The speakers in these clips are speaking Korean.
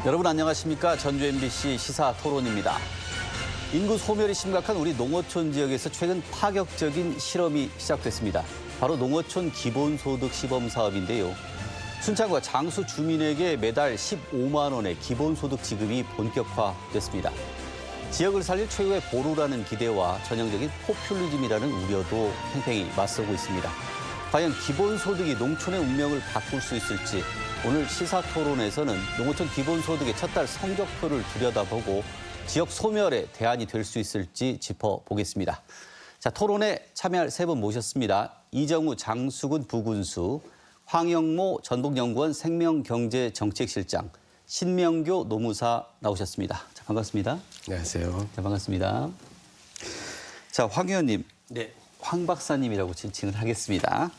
여러분 안녕하십니까? 전주 MBC 시사토론입니다. 인구 소멸이 심각한 우리 농어촌 지역에서 최근 파격적인 실험이 시작됐습니다. 바로 농어촌 기본소득 시범 사업인데요. 순창과 장수 주민에게 매달 15만 원의 기본소득 지급이 본격화됐습니다. 지역을 살릴 최고의 보루라는 기대와 전형적인 포퓰리즘이라는 우려도 팽팽히 맞서고 있습니다. 과연 기본소득이 농촌의 운명을 바꿀 수 있을지 오늘 시사토론에서는 농어촌 기본소득의 첫 달 성적표를 들여다보고 지역 소멸에 대안이 될 수 있을지 짚어보겠습니다. 자, 토론에 참여할 세 분 모셨습니다. 이정우 장수군 부군수, 황영모 전북연구원 생명경제정책실장, 신명교 노무사 나오셨습니다. 자, 반갑습니다. 안녕하세요. 자, 반갑습니다. 자, 황 의원님. 네. 황 박사님이라고 지칭을 하겠습니다.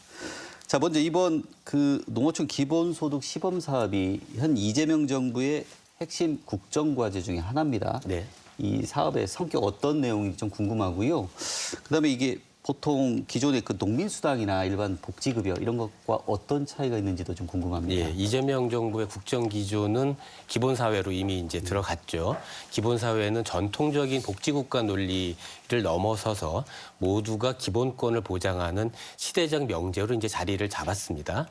자, 먼저 이번 그 농어촌 기본소득 시범 사업이 현 이재명 정부의 핵심 국정과제 중에 하나입니다. 네. 이 사업의 성격 어떤 내용인지 좀 궁금하고요. 그다음에 이게 보통 기존의 그 농민수당이나 일반 복지급여 이런 것과 어떤 차이가 있는지도 좀 궁금합니다. 예, 이재명 정부의 국정 기조는 기본사회로 이미 이제 들어갔죠. 기본사회는 전통적인 복지국가 논리를 넘어서서 모두가 기본권을 보장하는 시대적 명제로 이제 자리를 잡았습니다.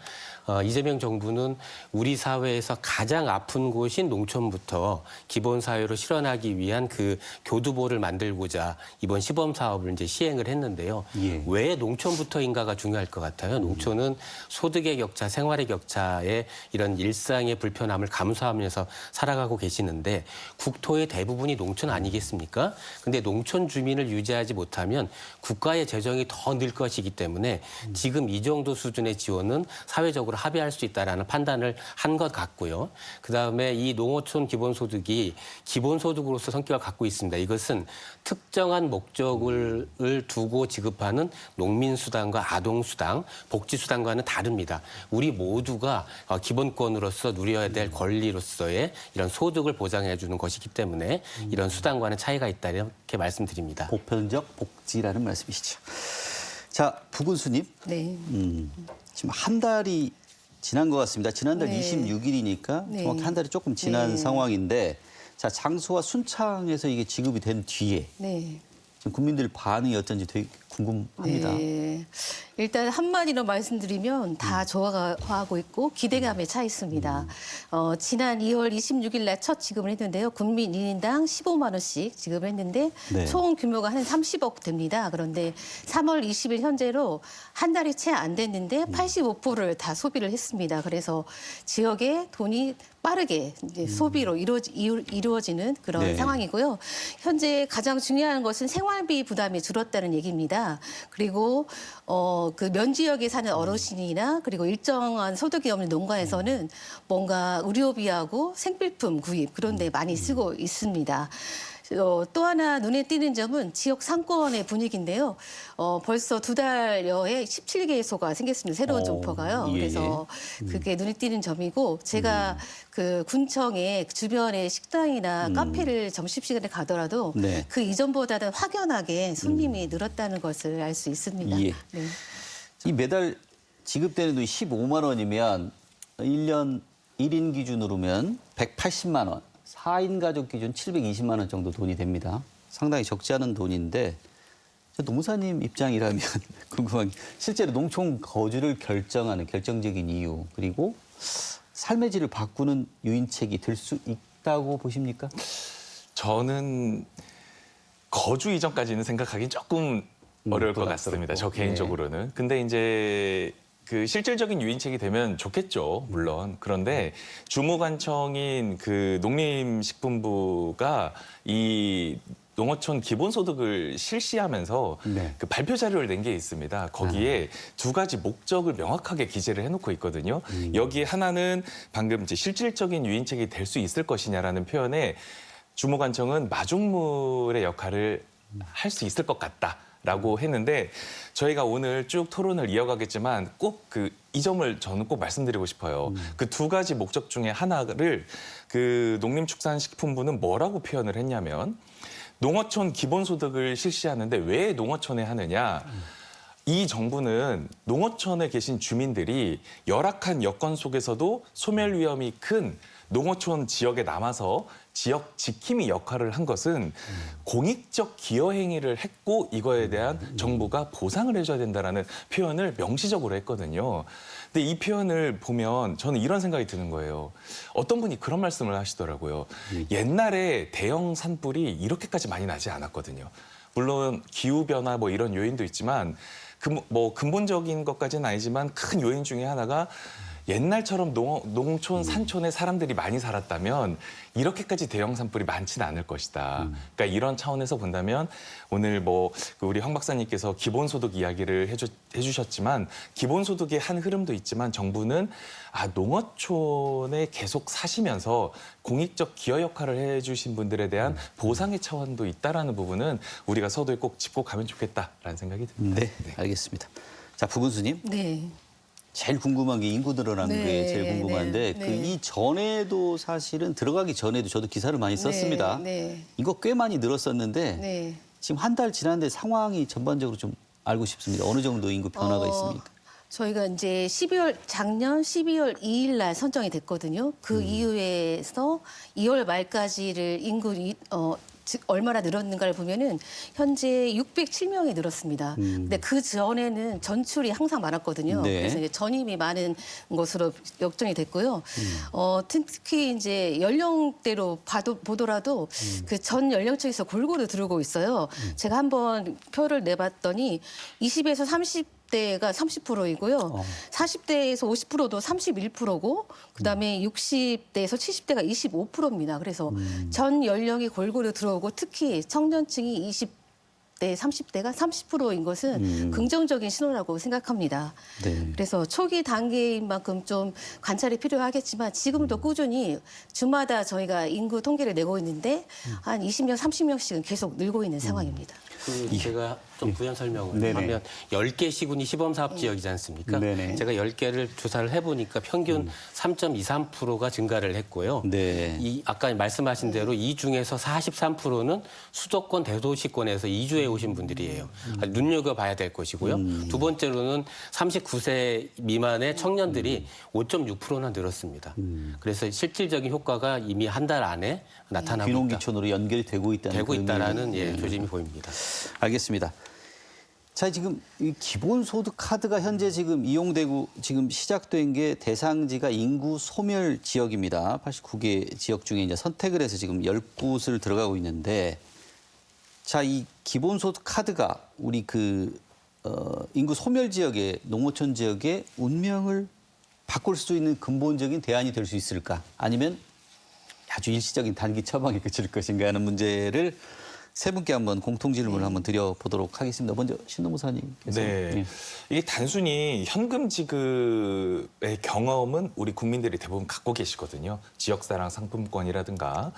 이재명 정부는 우리 사회에서 가장 아픈 곳인 농촌부터 기본사회로 실현하기 위한 그 교두보를 만들고자 이번 시범 사업을 이제 시행을 했는데요. 예. 왜 농촌부터인가가 중요할 것 같아요. 농촌은 소득의 격차, 생활의 격차에 이런 일상의 불편함을 감수하면서 살아가고 계시는데 국토의 대부분이 농촌 아니겠습니까? 근데 농촌 주민을 유지하지 못하면 국가의 재정이 더 늘 것이기 때문에 지금 이 정도 수준의 지원은 사회적으로 합의할 수 있다라는 판단을 한 것 같고요. 그다음에 이 농어촌 기본소득이 기본소득으로서 성격을 갖고 있습니다. 이것은 특정한 목적을 두고 지급하는 농민수당과 아동수당, 복지수당과는 다릅니다. 우리 모두가 기본권으로서 누려야 될 권리로서의 이런 소득을 보장해 주는 것이기 때문에 이런 수당과는 차이가 있다 이렇게 말씀드립니다. 보편적 복지라는 말씀이시죠. 자, 부군수님. 네. 지금 한 달이 지난 것 같습니다. 지난달 네. 26일이니까 네. 정확히 한 달이 조금 지난 네. 상황인데 자, 장수와 순창에서 이게 지급이 된 뒤에 네. 지금 국민들 반응이 어떤지 되게 궁금합니다. 네. 일단 한마디로 말씀드리면 다 좋아하고 있고 기대감에 차 있습니다. 지난 2월 26일 날 첫 지급을 했는데요. 국민 1인당 15만 원씩 지급을 했는데 네. 총 규모가 한 30억 됩니다. 그런데 3월 20일 현재로 한 달이 채 안 됐는데 85%를 다 소비를 했습니다. 그래서 지역에 돈이 빠르게 이제 소비로 이루어지는 그런 네. 상황이고요. 현재 가장 중요한 것은 생활비 부담이 줄었다는 얘기입니다. 그리고 그 면지역에 사는 어르신이나 그리고 일정한 소득이 없는 농가에서는 뭔가 의료비하고 생필품 구입 그런 데 많이 쓰고 있습니다. 또 하나 눈에 띄는 점은 지역 상권의 분위기인데요. 벌써 2달여에 17개소가 생겼습니다. 새로운 점포가요. 예, 그래서 그게 눈에 띄는 점이고 제가 그 군청의 주변의 식당이나 카페를 점심시간에 가더라도 네. 그 이전보다는 확연하게 손님이 늘었다는 것을 알 수 있습니다. 예. 네. 이 매달 지급되는 돈이 15만 원이면 1년 1인 기준으로면 180만 원, 4인 가족 기준 720만 원 정도 돈이 됩니다. 상당히 적지 않은 돈인데 노무사님 입장이라면 궁금한 게 실제로 농촌 거주를 결정하는 결정적인 이유 그리고 삶의 질을 바꾸는 유인책이 될 수 있다고 보십니까? 저는 거주 이전까지는 생각하기 조금 어려울 것 같습니다. 저 개인적으로는. 근데 이제 그 실질적인 유인책이 되면 좋겠죠, 물론. 그런데 주무관청인 그 농림식품부가 이 농어촌 기본소득을 실시하면서 네. 그 발표 자료를 낸 게 있습니다. 거기에 두 가지 목적을 명확하게 기재를 해놓고 있거든요. 여기에 하나는 방금 이제 실질적인 유인책이 될 수 있을 것이냐라는 표현에 주무관청은 마중물의 역할을 할 수 있을 것 같다라고 했는데 저희가 오늘 쭉 토론을 이어가겠지만 꼭 이 점을 저는 꼭 말씀드리고 싶어요. 그 두 가지 목적 중에 하나를 그 농림축산식품부는 뭐라고 표현을 했냐면 농어촌 기본소득을 실시하는데 왜 농어촌에 하느냐. 이 정부는 농어촌에 계신 주민들이 열악한 여건 속에서도 소멸 위험이 큰 농어촌 지역에 남아서 지역 지킴이 역할을 한 것은 공익적 기여 행위를 했고 이거에 대한 정부가 보상을 해줘야 된다라는 표현을 명시적으로 했거든요. 근데 이 표현을 보면 저는 이런 생각이 드는 거예요. 어떤 분이 그런 말씀을 하시더라고요. 옛날에 대형 산불이 이렇게까지 많이 나지 않았거든요. 물론 기후변화 뭐 이런 요인도 있지만 뭐 근본적인 것까지는 아니지만 큰 요인 중에 하나가 옛날처럼 농촌, 산촌에 사람들이 많이 살았다면 이렇게까지 대형 산불이 많지는 않을 것이다. 그러니까 이런 차원에서 본다면 오늘 뭐 우리 황 박사님께서 기본소득 이야기를 해주셨지만 기본소득의 한 흐름도 있지만 정부는 농어촌에 계속 사시면서 공익적 기여 역할을 해주신 분들에 대한 보상의 차원도 있다라는 부분은 우리가 서두에 꼭 짚고 가면 좋겠다라는 생각이 듭니다. 네, 알겠습니다. 자, 부군수님. 네. 제일 궁금한 게 인구 늘어나는 네, 게 제일 궁금한데 네, 그 네. 이 전에도 사실은 들어가기 전에도 저도 기사를 많이 썼습니다. 네. 이거 꽤 많이 늘었었는데 네. 지금 한 달 지났는데 상황이 전반적으로 좀 알고 싶습니다. 어느 정도 인구 변화가 있습니까? 저희가 이제 작년 12월 2일 날 선정이 됐거든요. 그 이후에서 2월 말까지를 즉 얼마나 늘었는가를 보면은 현재 607명이 늘었습니다. 근데 그 전에는 전출이 항상 많았거든요. 네. 그래서 이제 전임이 많은 것으로 역전이 됐고요. 특히 이제 연령대로 보더라도 그 전 연령층에서 골고루 들어오고 있어요. 제가 한번 표를 내봤더니 20에서 30대가 30%이고요. 40대에서 50%도 31%고 그다음에 60대에서 70대가 25%입니다. 그래서 전 연령이 골고루 들어오고 특히 청년층이 20대, 30대가 30%인 것은 긍정적인 신호라고 생각합니다. 네. 그래서 초기 단계인 만큼 좀 관찰이 필요하겠지만 지금도 꾸준히 주마다 저희가 인구 통계를 내고 있는데 한 20명, 30명씩은 계속 늘고 있는 상황입니다. 제가 좀 부연 설명을 네네. 하면 10개 시군이 시범사업지역이지 않습니까? 네네. 제가 10개를 조사를 해보니까 평균 3.23%가 증가를 했고요. 네. 이 아까 말씀하신 대로 이 중에서 43%는 수도권 대도시권에서 이주해 오신 분들이에요. 눈여겨봐야 될 것이고요. 두 번째로는 39세 미만의 청년들이 5.6%나 늘었습니다. 그래서 실질적인 효과가 이미 한 달 안에 나타나고 있다. 귀농귀촌으로 연결이 되고 있다는 되고 그런 있다라는 의미. 조짐이 보입니다. 알겠습니다. 자, 지금 이 기본소득 카드가 현재 지금 이용되고 지금 시작된 게 대상지가 인구 소멸 지역입니다. 89개 지역 중에 이제 선택을 해서 지금 10곳을 들어가고 있는데 자, 이 기본소득 카드가 우리 인구 소멸 지역의 농어촌 지역의 운명을 바꿀 수 있는 근본적인 대안이 될 수 있을까? 아니면 아주 일시적인 단기 처방에 그칠 것인가 하는 문제를 세 분께 한번 공통 질문을 한번 드려보도록 하겠습니다. 먼저 신 노무사님께서. 네. 이게 단순히 현금 지급의 경험은 우리 국민들이 대부분 갖고 계시거든요. 지역사랑 상품권이라든가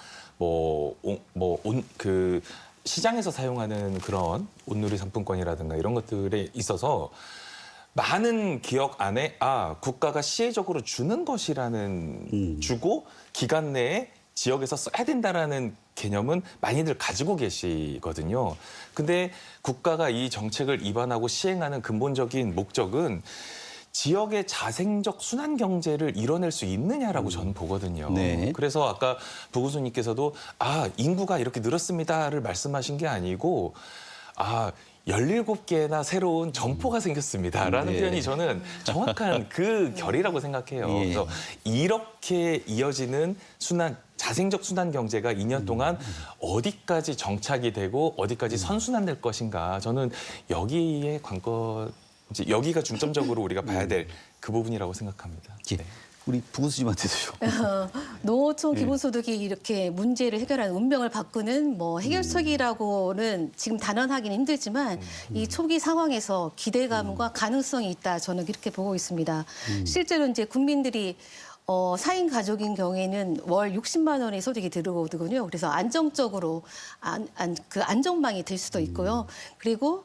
시장에서 사용하는 그런 온누리 상품권이라든가 이런 것들에 있어서 많은 기억 안에 국가가 시혜적으로 주는 것이라는 주고 기간 내에 지역에서 써야 된다라는 개념은 많이들 가지고 계시거든요. 근데 국가가 이 정책을 입안하고 시행하는 근본적인 목적은 지역의 자생적 순환 경제를 이뤄낼 수 있느냐라고 저는 보거든요. 네. 그래서 아까 부 교수님께서도 인구가 이렇게 늘었습니다를 말씀하신 게 아니고 17개나 새로운 점포가 생겼습니다라는 네. 표현이 저는 정확한 그 결이라고 생각해요. 예. 그래서 이렇게 이어지는 자생적 순환 경제가 2년 동안 어디까지 정착이 되고 어디까지 선순환될 것인가. 저는 여기에 여기가 중점적으로 우리가 봐야 될 그 부분이라고 생각합니다. 예. 네. 우리 부구수님한테도 좀. 농어촌 기본소득이 이렇게 문제를 해결하는 운명을 바꾸는 해결책이라고는 지금 단언하기는 힘들지만 이 초기 상황에서 기대감과 가능성이 있다. 저는 이렇게 보고 있습니다. 실제로 이제 국민들이 4인 가족인 경우에는 월 60만 원의 소득이 들어오거든요. 그래서 안정적으로 그 안정망이 될 수도 있고요. 그리고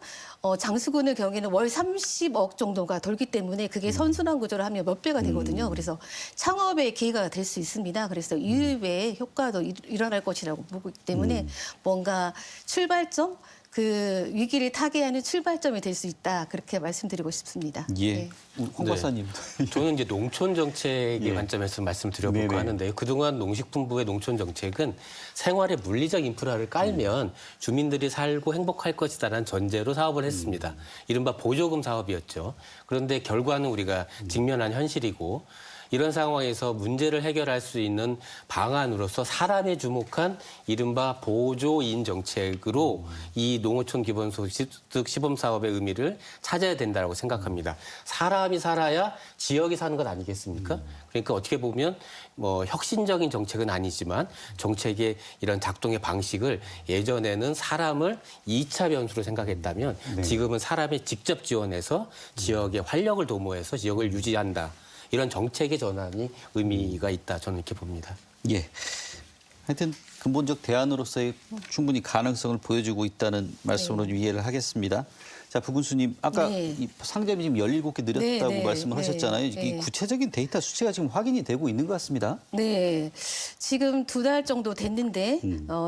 장수군의 경우에는 월 30억 정도가 돌기 때문에 그게 선순환 구조를 하면 몇 배가 되거든요. 그래서 창업의 기회가 될 수 있습니다. 그래서 이외의 효과도 일어날 것이라고 보기 때문에 뭔가 출발점, 그 위기를 타개하는 출발점이 될 수 있다. 그렇게 말씀드리고 싶습니다. 예. 네. 황 박사님. 저는 이제 농촌 정책의 예. 관점에서 말씀드려볼까 네네. 하는데요. 그동안 농식품부의 농촌 정책은 생활의 물리적 인프라를 깔면 주민들이 살고 행복할 것이다라는 전제로 사업을 했습니다. 이른바 보조금 사업이었죠. 그런데 결과는 우리가 직면한 현실이고 이런 상황에서 문제를 해결할 수 있는 방안으로서 사람에 주목한 이른바 보조인 정책으로 이 농어촌 기본소득 시범 사업의 의미를 찾아야 된다고 생각합니다. 사람이 살아야 지역이 사는 것 아니겠습니까? 그러니까 어떻게 보면 뭐 혁신적인 정책은 아니지만 정책의 이런 작동의 방식을 예전에는 사람을 2차 변수로 생각했다면 지금은 사람이 직접 지원해서 지역의 활력을 도모해서 지역을 유지한다. 이런 정책의 전환이 의미가 있다. 저는 이렇게 봅니다. 예. 하여튼 근본적 대안으로서의 충분히 가능성을 보여주고 있다는 말씀으로 이해를 하겠습니다. 자, 부군수님, 아까 네. 이 상점이 지금 17개 늘었다고 네, 네, 말씀을 네, 하셨잖아요. 이 네. 구체적인 데이터 수치가 지금 확인이 되고 있는 것 같습니다. 네. 지금 2달 정도 됐는데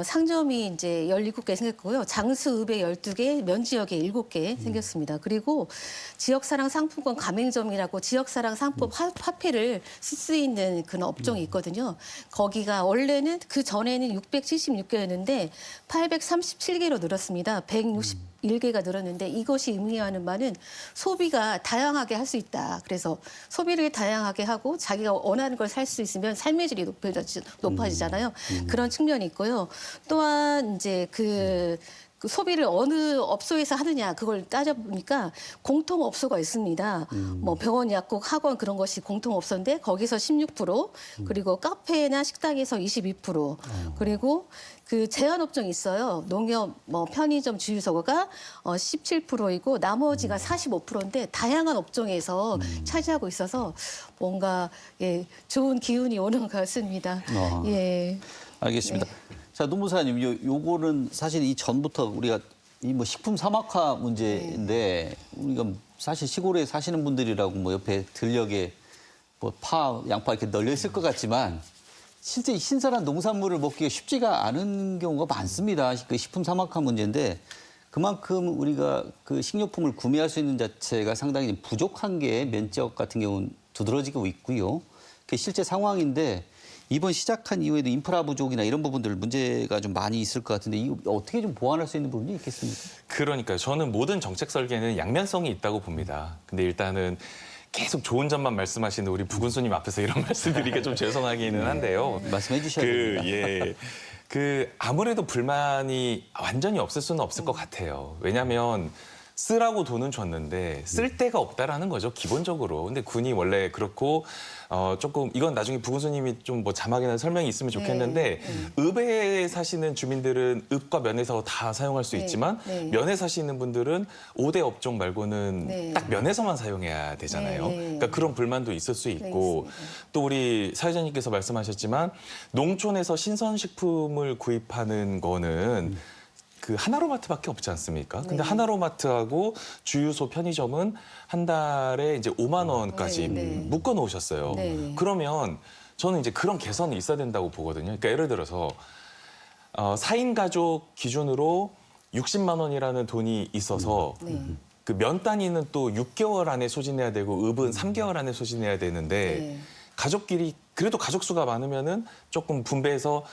상점이 이제 17개 생겼고요. 장수읍에 12개, 면지역에 7개 생겼습니다. 그리고 지역사랑 상품권 가맹점이라고 지역사랑 상품 화폐를 쓸 수 있는 그런 업종이 있거든요. 거기가 원래는 그 전에는 676개였는데 837개로 늘었습니다. 161개가 늘었는데 이것이 의미하는 바는 소비가 다양하게 할 수 있다. 그래서 소비를 다양하게 하고 자기가 원하는 걸 살 수 있으면 삶의 질이 높아지잖아요. 그런 측면이 있고요. 또한 이제 그 소비를 어느 업소에서 하느냐 그걸 따져보니까 공통업소가 있습니다. 뭐 병원, 약국, 학원 그런 것이 공통업소인데 거기서 16%, 그리고 카페나 식당에서 22%, 그리고 그 제한업종이 있어요. 농협, 뭐 편의점, 주유소가 17%이고 나머지가 45%인데 다양한 업종에서 차지하고 있어서 뭔가 좋은 기운이 오는 것 같습니다. 예. 알겠습니다. 자, 노무사님, 요거는 사실 이 전부터 우리가 이 뭐 식품 사막화 문제인데 우리가 사실 시골에 사시는 분들이라고 뭐 옆에 들녘에 뭐 파, 양파 이렇게 널려 있을 것 같지만 실제 이 신선한 농산물을 먹기가 쉽지가 않은 경우가 많습니다. 그 식품 사막화 문제인데 그만큼 우리가 그 식료품을 구매할 수 있는 자체가 상당히 부족한 게 면적 같은 경우는 두드러지고 있고요. 그게 실제 상황인데 이번 시작한 이후에도 인프라 부족이나 이런 부분들 문제가 좀 많이 있을 것 같은데 이거 어떻게 좀 보완할 수 있는 부분이 있겠습니까? 그러니까요. 저는 모든 정책 설계는 양면성이 있다고 봅니다. 근데 일단은 계속 좋은 점만 말씀하시는 우리 부군수님 앞에서 이런 말씀드리기가 좀 죄송하기는 한데요. 말씀해 주셔야 됩니다. 아무래도 불만이 완전히 없을 수는 없을 것 같아요. 왜냐하면 쓰라고 돈은 줬는데 쓸 데가 없다라는 거죠, 기본적으로. 근데 군이 원래 그렇고 조금 이건 나중에 부군수님이 좀 뭐 자막이나 설명이 있으면 좋겠는데 읍에 사시는 주민들은 읍과 면에서 다 사용할 수 있지만 면에 사시는 분들은 5대 업종 말고는 딱 면에서만 사용해야 되잖아요. 그러니까 그런 불만도 있을 수 있고 또 우리 사회자님께서 말씀하셨지만 농촌에서 신선식품을 구입하는 거는 그 하나로마트밖에 없지 않습니까? 근데 하나로마트하고 주유소 편의점은 한 달에 이제 5만 원까지 묶어 놓으셨어요. 그러면 저는 이제 그런 개선이 있어야 된다고 보거든요. 그러니까 예를 들어서 4인 가족 기준으로 60만 원이라는 돈이 있어서 그 면 단위는 또 6개월 안에 소진해야 되고 읍은 3개월 안에 소진해야 되는데 가족끼리 그래도 가족 수가 많으면은 조금 분배해서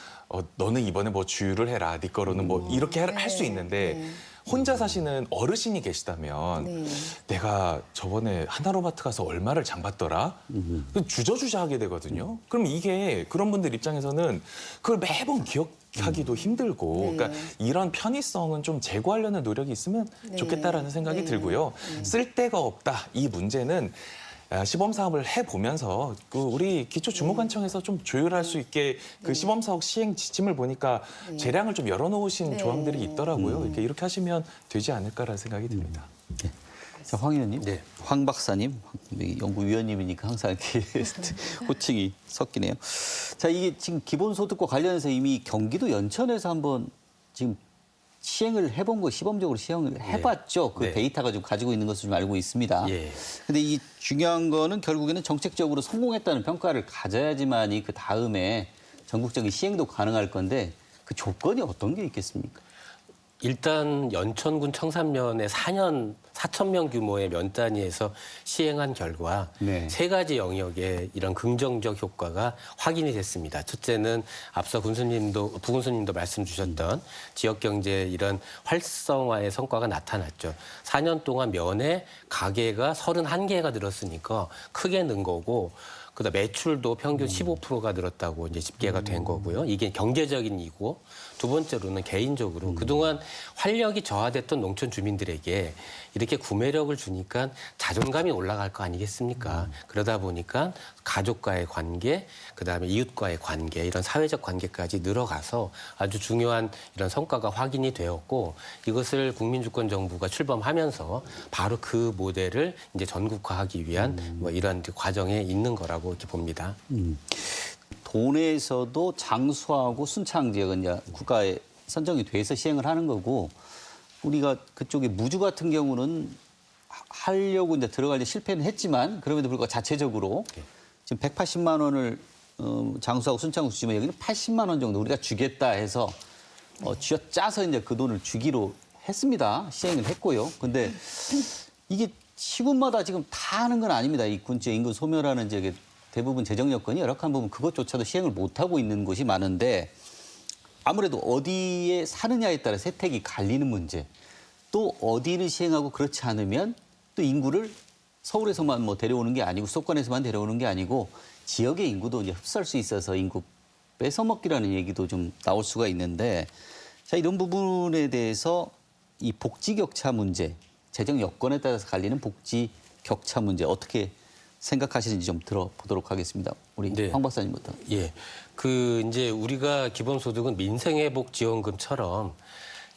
너는 이번에 뭐 주유를 해라. 네 거로는 뭐 이렇게 할 수 있는데 혼자 사시는 어르신이 계시다면 내가 저번에 하나로마트 가서 얼마를 장봤더라? 주저주저 하게 되거든요. 그럼 이게 그런 분들 입장에서는 그걸 매번 기억하기도 힘들고 그러니까 이런 편의성은 좀 제고하려는 노력이 있으면 좋겠다라는 생각이 들고요. 쓸 데가 없다. 이 문제는 시범 사업을 해보면서 그 우리 기초주무관청에서 좀 조율할 수 있게 그 시범 사업 시행 지침을 보니까 재량을 좀 열어놓으신 조항들이 있더라고요. 이렇게 하시면 되지 않을까라는 생각이 듭니다. 자, 황 의원님, 네. 황 박사님, 연구위원님이니까 항상 이렇게 호칭이 섞이네요. 자, 이게 지금 기본소득과 관련해서 이미 경기도 연천에서 한번 지금 시행을 해본 거 시범적으로 시행을 해봤죠. 그 데이터가 좀 가지고 있는 것을 좀 알고 있습니다. 예. 근데 이 중요한 거는 결국에는 정책적으로 성공했다는 평가를 가져야지만이 그 다음에 전국적인 시행도 가능할 건데 그 조건이 어떤 게 있겠습니까? 일단 연천군 청산면에 4년 4천 명 규모의 면 단위에서 시행한 결과 네. 세 가지 영역에 이런 긍정적 효과가 확인이 됐습니다. 첫째는 앞서 부군수님도 말씀 주셨던 지역 경제 이런 활성화의 성과가 나타났죠. 4년 동안 면의 가게가 31개가 늘었으니까 크게 는 거고 그다음 매출도 평균 15%가 늘었다고 이제 집계가 된 거고요. 이게 경제적인 이고 두 번째로는 개인적으로 그동안 활력이 저하됐던 농촌 주민들에게 이렇게 구매력을 주니까 자존감이 올라갈 거 아니겠습니까? 그러다 보니까 가족과의 관계, 그다음에 이웃과의 관계, 이런 사회적 관계까지 늘어가서 아주 중요한 이런 성과가 확인이 되었고 이것을 국민주권정부가 출범하면서 바로 그 모델을 이제 전국화하기 위한 뭐 이런 과정에 있는 거라고 이렇게 봅니다. 도내에서도 장수하고 순창 지역은 이제 국가에 선정이 돼서 시행을 하는 거고 우리가 그쪽에 무주 같은 경우는 하려고 이제 들어가려 실패는 했지만 그럼에도 불구하고 자체적으로 지금 180만 원을 장수하고 순창을 주지만 여기는 80만 원 정도 우리가 주겠다 해서 쥐어짜서 이제 그 돈을 주기로 했습니다. 시행을 했고요. 근데 이게 시군마다 지금 다 하는 건 아닙니다. 이 군지역 인구 소멸하는 지역에 대부분 재정 여건이 열악한 부분 그것조차도 시행을 못 하고 있는 곳이 많은데 아무래도 어디에 사느냐에 따라 혜택이 갈리는 문제. 또 어디를 시행하고 그렇지 않으면 또 인구를 서울에서만 뭐 데려오는 게 아니고 수도권에서만 데려오는 게 아니고 지역의 인구도 이제 흡수할 수 있어서 인구 뺏어먹기라는 얘기도 좀 나올 수가 있는데 자 이런 부분에 대해서 이 복지 격차 문제, 재정 여건에 따라서 갈리는 복지 격차 문제 어떻게 생각하시는지 좀 들어보도록 하겠습니다. 우리 네. 황 박사님부터. 예. 이제 우리가 기본소득은 민생회복지원금처럼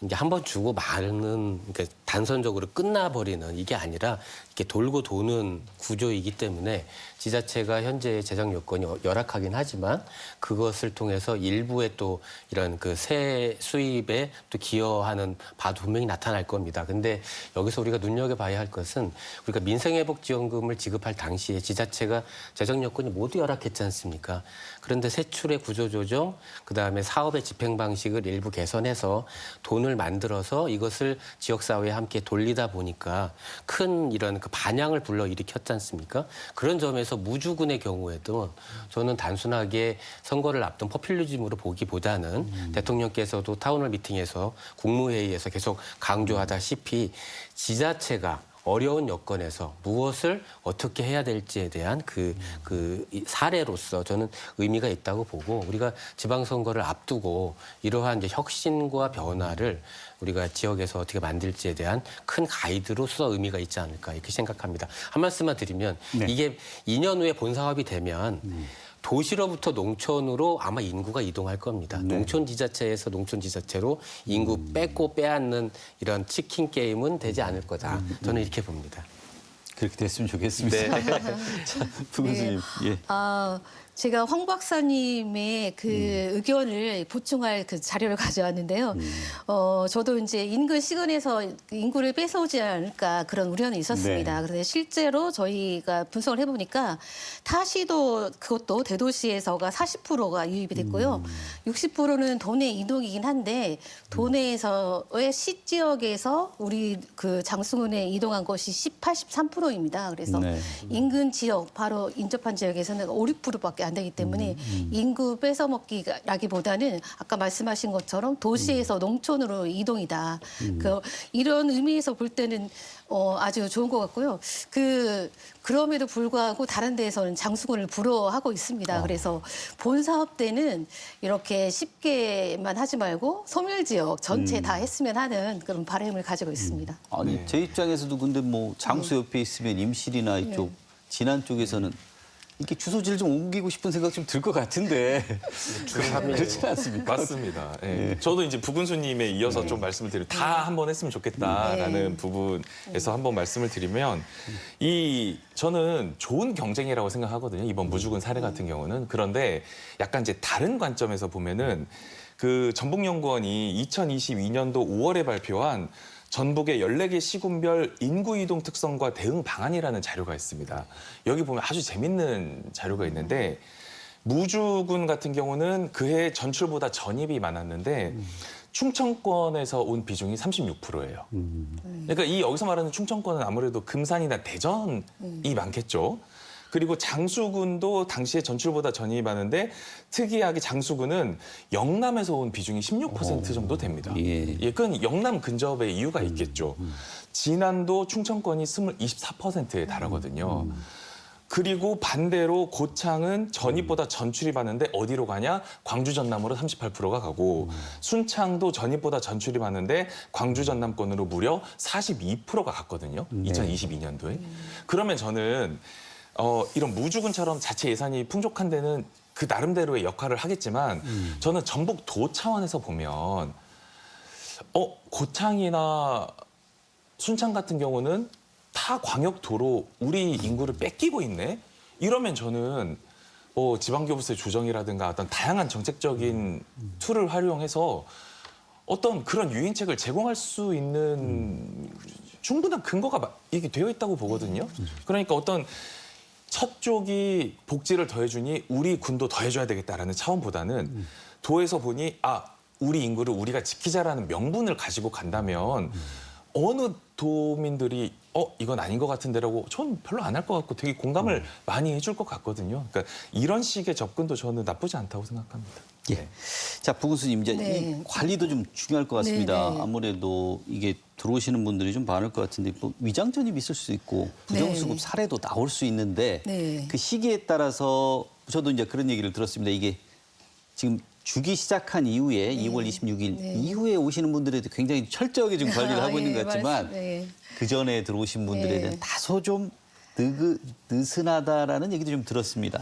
이게 한번 주고 마는 그러니까 단선적으로 끝나버리는 이게 아니라 이렇게 돌고 도는 구조이기 때문에 지자체가 현재 재정 여건이 열악하긴 하지만 그것을 통해서 일부의 또 이런 그 세 수입에 또 기여하는 바도 분명히 나타날 겁니다. 근데 여기서 우리가 눈여겨봐야 할 것은 우리가 민생회복지원금을 지급할 당시에 지자체가 재정 여건이 모두 열악했지 않습니까? 그런데 세출의 구조조정, 그다음에 사업의 집행 방식을 일부 개선해서 돈을 만들어서 이것을 지역사회에 함께 돌리다 보니까 큰 이런 그 반향을 불러일으켰지 않습니까? 그런 점에서 무주군의 경우에도 저는 단순하게 선거를 앞둔 포퓰리즘으로 보기보다는 대통령께서도 타운홀 미팅에서 국무회의에서 계속 강조하다시피 지자체가 어려운 여건에서 무엇을 어떻게 해야 될지에 대한 그 사례로서 저는 의미가 있다고 보고 우리가 지방선거를 앞두고 이러한 이제 혁신과 변화를 우리가 지역에서 어떻게 만들지에 대한 큰 가이드로서 의미가 있지 않을까 이렇게 생각합니다. 한 말씀만 드리면 이게 2년 후에 본사업이 되면 도시로부터 농촌으로 아마 인구가 이동할 겁니다. 농촌 지자체에서 농촌 지자체로 인구 뺏고 빼앗는 이런 치킨 게임은 되지 않을 거다. 저는 이렇게 봅니다. 그렇게 됐으면 좋겠습니다. 자, 부군수님. 예. 제가 황 박사님의 그 의견을 보충할 그 자료를 가져왔는데요. 저도 이제 인근 시군에서 인구를 뺏어오지 않을까 그런 우려는 있었습니다. 네. 그런데 실제로 저희가 분석을 해보니까 타시도 그것도 대도시에서가 40%가 유입이 됐고요. 60%는 도내 이동이긴 한데 도내에서의 시지역에서 우리 그 장수군에 이동한 것이 83%입니다. 그래서 네. 인근 지역 바로 인접한 지역에서는 5, 6%밖에 안 되기 때문에 인구 뺏어먹기라기보다는 아까 말씀하신 것처럼 도시에서 농촌으로 이동이다. 이런 의미에서 볼 때는 아주 좋은 것 같고요. 그럼에도 불구하고 다른 데에서는 장수군을 부러워하고 있습니다. 그래서 본 사업 때는 이렇게 쉽게만 하지 말고 소멸 지역 전체 다 했으면 하는 그런 바람을 가지고 있습니다. 아니 제 입장에서도 근데 뭐 장수 옆에 있으면 임실이나 이쪽 진안 쪽에서는 이렇게 주소지를 좀 옮기고 싶은 생각 좀 들 것 같은데 그렇지 않습니까? 맞습니다. 예. 저도 이제 부군수님에 이어서 좀 말씀을 드리면 다 한번 했으면 좋겠다라는 부분에서 한번 말씀을 드리면 저는 좋은 경쟁이라고 생각하거든요. 이번 무주군 사례 같은 경우는. 그런데 약간 이제 다른 관점에서 보면은 그 전북연구원이 2022년도 5월에 발표한 전북의 14개 시군별 인구 이동 특성과 대응 방안이라는 자료가 있습니다. 여기 보면 아주 재밌는 자료가 있는데 무주군 같은 경우는 그해 전출보다 전입이 많았는데 충청권에서 온 비중이 36%예요. 그러니까 여기서 말하는 충청권은 아무래도 금산이나 대전이 많겠죠. 그리고 장수군도 당시에 전출보다 전입이 많은데 특이하게 장수군은 영남에서 온 비중이 16% 정도 됩니다. 예, 그건 영남 근접의 이유가 있겠죠. 진안도 충청권이 24%에 달하거든요. 그리고 반대로 고창은 전입보다 전출이 많은데 어디로 가냐? 광주 전남으로 38%가 가고 순창도 전입보다 전출이 많은데 광주 전남권으로 무려 42%가 갔거든요. 2022년도에. 그러면 저는 이런 무주군처럼 자체 예산이 풍족한 데는 그 나름대로의 역할을 하겠지만 저는 전북도 차원에서 보면 고창이나 순창 같은 경우는 타 광역도로 우리 인구를 뺏기고 있네? 이러면 저는 지방교부세 조정이라든가 어떤 다양한 정책적인 툴을 활용해서 어떤 그런 유인책을 제공할 수 있는 충분한 근거가 이게 되어 있다고 보거든요. 그러니까 어떤 첫 쪽이 복지를 더해주니 우리 군도 더해줘야 되겠다라는 차원보다는 도에서 보니 우리 인구를 우리가 지키자라는 명분을 가지고 간다면 어느 도민들이 이건 아닌 것 같은데라고 전 별로 안 할 것 같고 되게 공감을 많이 해줄 것 같거든요. 그러니까 이런 식의 접근도 저는 나쁘지 않다고 생각합니다. 예. 네. 자, 부군수님 이제 네. 이 관리도 좀 중요할 것 같습니다. 네. 아무래도 이게 들어오시는 분들이 좀 많을 것 같은데 위장 전입이 있을 수 있고 부정수급 네. 사례도 나올 수 있는데 네. 그 시기에 따라서 저도 이제 그런 얘기를 들었습니다. 이게 지금 주기 시작한 이후에 2월 26일 네. 이후에 오시는 분들에도 굉장히 철저하게 좀 관리를 하고 있는 것 같지만 네. 그 전에 들어오신 분들에 네. 대한 다소 좀 느슨하다라는 얘기도 좀 들었습니다.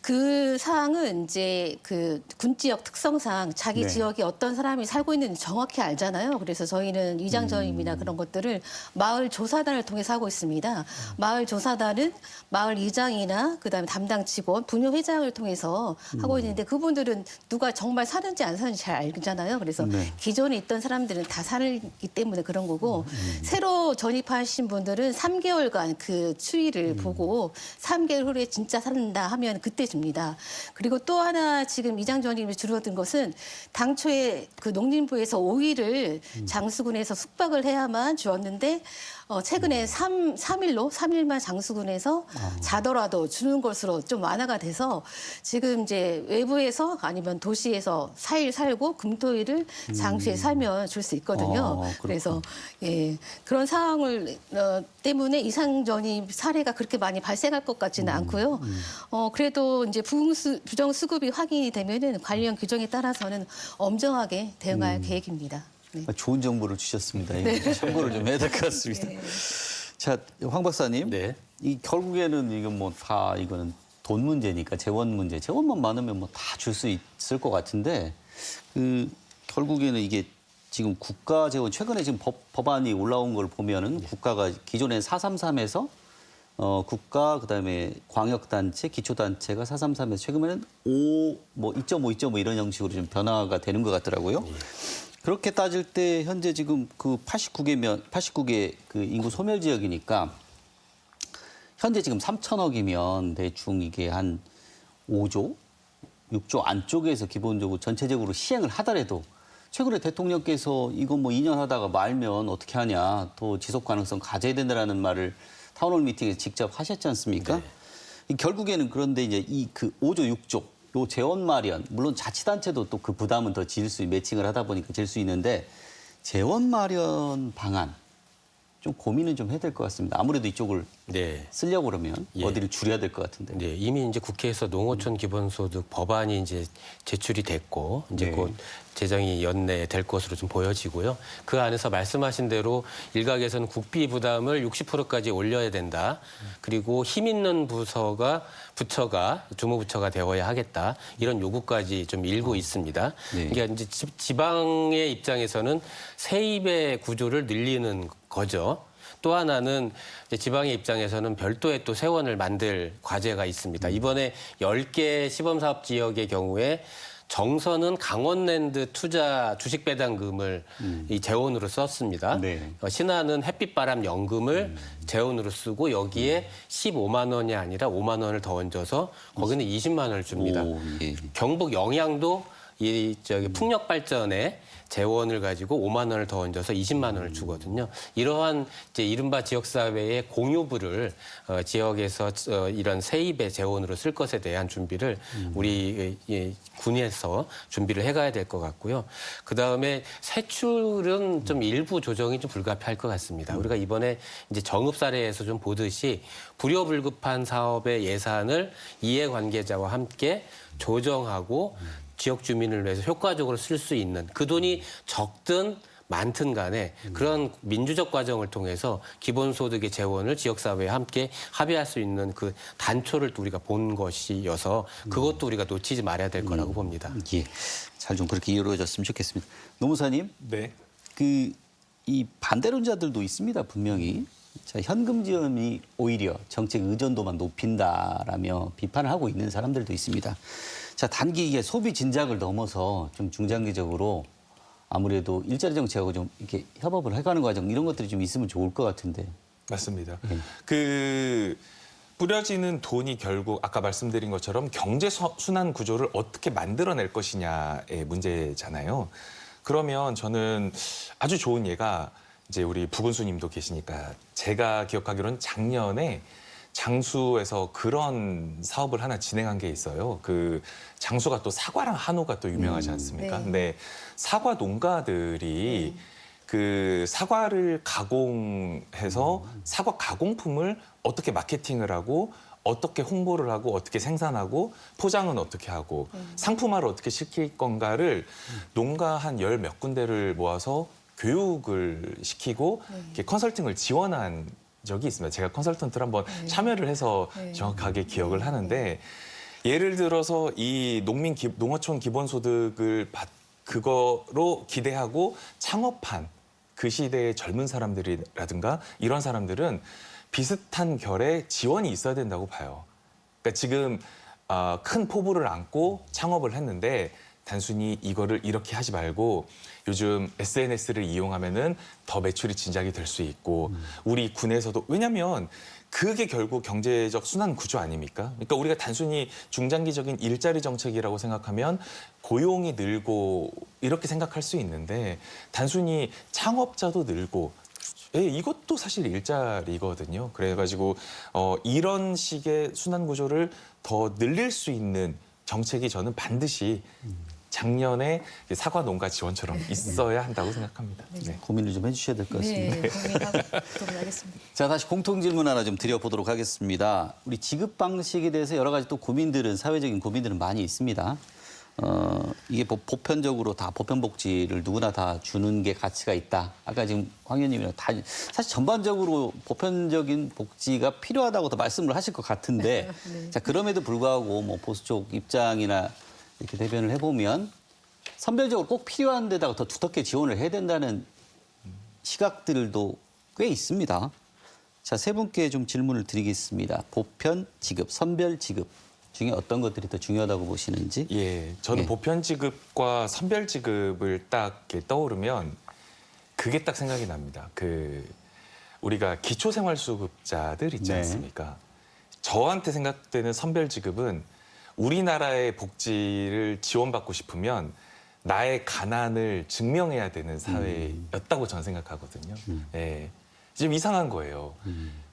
그 사항은 이제 그 군 지역 특성상 자기 네. 지역에 어떤 사람이 살고 있는지 정확히 알잖아요. 그래서 저희는 위장 전입이나 그런 것들을 마을 조사단을 통해서 하고 있습니다. 마을 조사단은 마을 이장이나 그다음에 담당 직원, 분유 회장을 통해서 하고 있는데 그분들은 누가 정말 사는지 안 사는지 잘 알잖아요. 그래서 네. 기존에 있던 사람들은 다 살기 때문에 그런 거고 새로 전입하신 분들은 3개월간 그 추이를 보고 3개월 후에 진짜 산다 하면 그때 줍니다. 그리고 또 하나 지금 위장 전입이 줄어든 것은 당초에 그 농림부에서 5일을 장수군에서 숙박을 해야만 주었는데 최근에 3일만 장수군에서 자더라도 주는 것으로 좀 완화가 돼서 지금 이제 외부에서 아니면 도시에서 4일 살고 금토일을 장수에 살면 줄 수 있거든요. 그렇구나. 그래서 예, 그런 상황을 때문에 이상 전입 사례가 그렇게 많이 발생할 것 같지는 않고요. 그래도 이제 부정 수급이 확인이 되면은 관련 규정에 따라서는 엄정하게 대응할 계획입니다. 네. 좋은 정보를 주셨습니다. 이거 참고를 좀 해야 될 것 같습니다. 자, 황 박사님. 네. 이 결국에는 이건 뭐 다 이거는 돈 문제니까 재원 문제. 재원만 많으면 뭐 다 줄 수 있을 것 같은데 그 결국에는 이게 지금 국가 재원 최근에 지금 법안이 올라온 걸 보면은 국가가 기존엔 433에서 국가 그다음에 광역단체, 기초단체가 433에서 최근에는 2.5 이런 형식으로 좀 변화가 되는 것 같더라고요. 그렇게 따질 때 현재 지금 그 89개 그 인구 소멸 지역이니까 현재 지금 3천억이면 대충 이게 한 5조, 6조 안쪽에서 기본적으로 전체적으로 시행을 하더라도 최근에 대통령께서 이거 뭐 2년 하다가 말면 어떻게 하냐, 또 지속 가능성 가져야 된다라는 말을 타운홀 미팅에서 직접 하셨지 않습니까? 네. 결국에는 그런데 이제 이 그 5조, 6조 요 재원 마련, 물론 자치단체도 또 그 부담은 더 질 수, 매칭을 하다 보니까 질 수 있는데 재원 마련 방안 좀 고민은 좀 해야 될 것 같습니다. 아무래도 이쪽을 네. 쓰려고 그러면 예. 어디를 줄여야 될 것 같은데. 네, 이미 이제 국회에서 농어촌 기본소득 법안이 이제 제출이 됐고 이제 네. 곧 제정이 연내될 것으로 좀 보여지고요. 그 안에서 말씀하신 대로 일각에서는 국비 부담을 60%까지 올려야 된다. 그리고 힘 있는 부처가 주무부처가 되어야 하겠다. 이런 요구까지 좀 일고 있습니다. 네. 그러니까 이제 지방의 입장에서는 세입의 구조를 늘리는 거죠. 또 하나는 이제 지방의 입장에서는 별도의 또 세원을 만들 과제가 있습니다. 이번에 10개 시범사업 지역의 경우에 정선은 강원랜드 투자 주식 배당금을 이 재원으로 썼습니다. 네. 신안은 햇빛바람 연금을 재원으로 쓰고 여기에 15만 원이 아니라 5만 원을 더 얹어서 거기는 20만 원을 줍니다. 오, 예. 경북 영양도 이 풍력 발전에 재원을 가지고 5만 원을 더 얹어서 20만 원을 주거든요. 이러한 이제 이른바 지역사회의 공유부를 지역에서 이런 세입의 재원으로 쓸 것에 대한 준비를 우리 군에서 준비를 해가야 될 것 같고요. 그 다음에 세출은 좀 일부 조정이 좀 불가피할 것 같습니다. 우리가 이번에 이제 정읍 사례에서 좀 보듯이 불효불급한 사업의 예산을 이해관계자와 함께 조정하고 지역 주민을 위해서 효과적으로 쓸 수 있는 그 돈이 적든 많든 간에 그런 민주적 과정을 통해서 기본소득의 재원을 지역사회에 함께 합의할 수 있는 그 단초를 또 우리가 본 것이어서 그것도 우리가 놓치지 말아야 될 거라고 봅니다. 예. 잘 좀 그렇게 이루어졌으면 좋겠습니다. 노무사님, 네. 이 반대론자들도 있습니다, 분명히. 자, 현금 지원이 오히려 정책 의존도만 높인다라며 비판을 하고 있는 사람들도 있습니다. 자, 단기 이게 소비 진작을 넘어서 좀 중장기적으로 아무래도 일자리 정책하고 좀 이렇게 협업을 해가는 과정 이런 것들이 좀 있으면 좋을 것 같은데. 맞습니다. 예. 그 뿌려지는 돈이 결국 아까 말씀드린 것처럼 경제 순환 구조를 어떻게 만들어낼 것이냐의 문제잖아요. 그러면 저는 아주 좋은 예가 이제 우리 부군수님도 계시니까 제가 기억하기로는 작년에 장수에서 그런 사업을 하나 진행한 게 있어요. 그 장수가 또 사과랑 한우가 또 유명하지 않습니까? 네. 근데 사과 농가들이 그 사과를 가공해서 사과 가공품을 어떻게 마케팅을 하고 어떻게 홍보를 하고 어떻게 생산하고 포장은 어떻게 하고 상품화를 어떻게 시킬 건가를 농가 한 열 몇 군데를 모아서 교육을 시키고 이렇게 컨설팅을 지원한 적이 있습니다. 제가 컨설턴트를 한번 참여를 해서 정확하게 기억을 하는데 예를 들어서 이 농어촌 기본소득을 그거로 기대하고 창업한 그 시대의 젊은 사람들이라든가 이런 사람들은 비슷한 결의 지원이 있어야 된다고 봐요. 그러니까 지금 큰 포부를 안고 창업을 했는데 단순히 이거를 이렇게 하지 말고 요즘 SNS를 이용하면은 더 매출이 진작이 될 수 있고 우리 군에서도 왜냐하면 그게 결국 경제적 순환 구조 아닙니까? 그러니까 우리가 단순히 중장기적인 일자리 정책이라고 생각하면 고용이 늘고 이렇게 생각할 수 있는데 단순히 창업자도 늘고 예, 이것도 사실 일자리거든요. 그래가지고 이런 식의 순환 구조를 더 늘릴 수 있는 정책이 저는 반드시 작년에 사과 농가 지원처럼 있어야 한다고 생각합니다. 네. 고민을 좀 해주셔야 될 것 같습니다. 네, 고민하도록 하겠습니다. 자, 다시 공통 질문 하나 좀 드려보도록 하겠습니다. 우리 지급 방식에 대해서 여러 가지 또 고민들은 사회적인 고민들은 많이 있습니다. 이게 보편적으로 다 보편복지를 누구나 다 주는 게 가치가 있다. 아까 지금 황 의원님이랑 다 사실 전반적으로 보편적인 복지가 필요하다고 더 말씀을 하실 것 같은데 자, 그럼에도 불구하고 뭐 보수 쪽 입장이나 이렇게 대변을 해보면 선별적으로 꼭 필요한 데다가 더 두텁게 지원을 해야 된다는 시각들도 꽤 있습니다. 자, 세 분께 좀 질문을 드리겠습니다. 보편 지급, 선별 지급 중에 어떤 것들이 더 중요하다고 보시는지? 예, 저는 예. 보편 지급과 선별 지급을 딱 이렇게 떠오르면 그게 딱 생각이 납니다. 그 우리가 기초생활수급자들 있지 네. 않습니까? 저한테 생각되는 선별 지급은 우리나라의 복지를 지원받고 싶으면 나의 가난을 증명해야 되는 사회였다고 저는 생각하거든요. 예, 지금 이상한 거예요.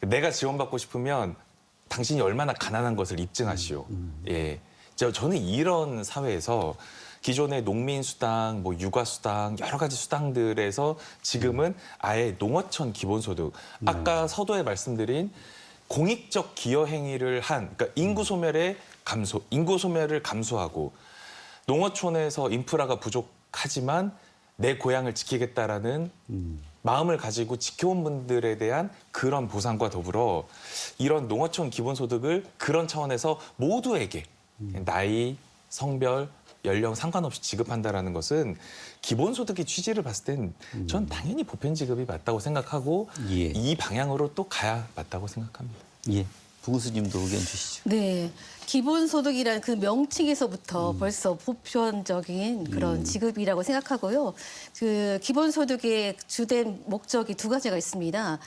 내가 지원받고 싶으면 당신이 얼마나 가난한 것을 입증하시오. 예, 저는 이런 사회에서 기존의 농민수당, 뭐 육아수당, 여러 가지 수당들에서 지금은 아예 농어촌 기본소득, 아까 서두에 말씀드린 공익적 기여 행위를 한, 그러니까 인구 소멸을 감수하고 농어촌에서 인프라가 부족하지만 내 고향을 지키겠다라는 마음을 가지고 지켜온 분들에 대한 그런 보상과 더불어 이런 농어촌 기본소득을 그런 차원에서 모두에게 나이, 성별, 연령 상관없이 지급한다라는 것은 기본소득의 취지를 봤을 땐 전 당연히 보편 지급이 맞다고 생각하고 예. 이 방향으로 또 가야 맞다고 생각합니다. 예. 부구수님도 의견 주시죠. 네. 기본소득이라는 그 명칭에서부터 벌써 보편적인 그런 지급이라고 생각하고요. 그 기본소득의 주된 목적이 두 가지가 있습니다.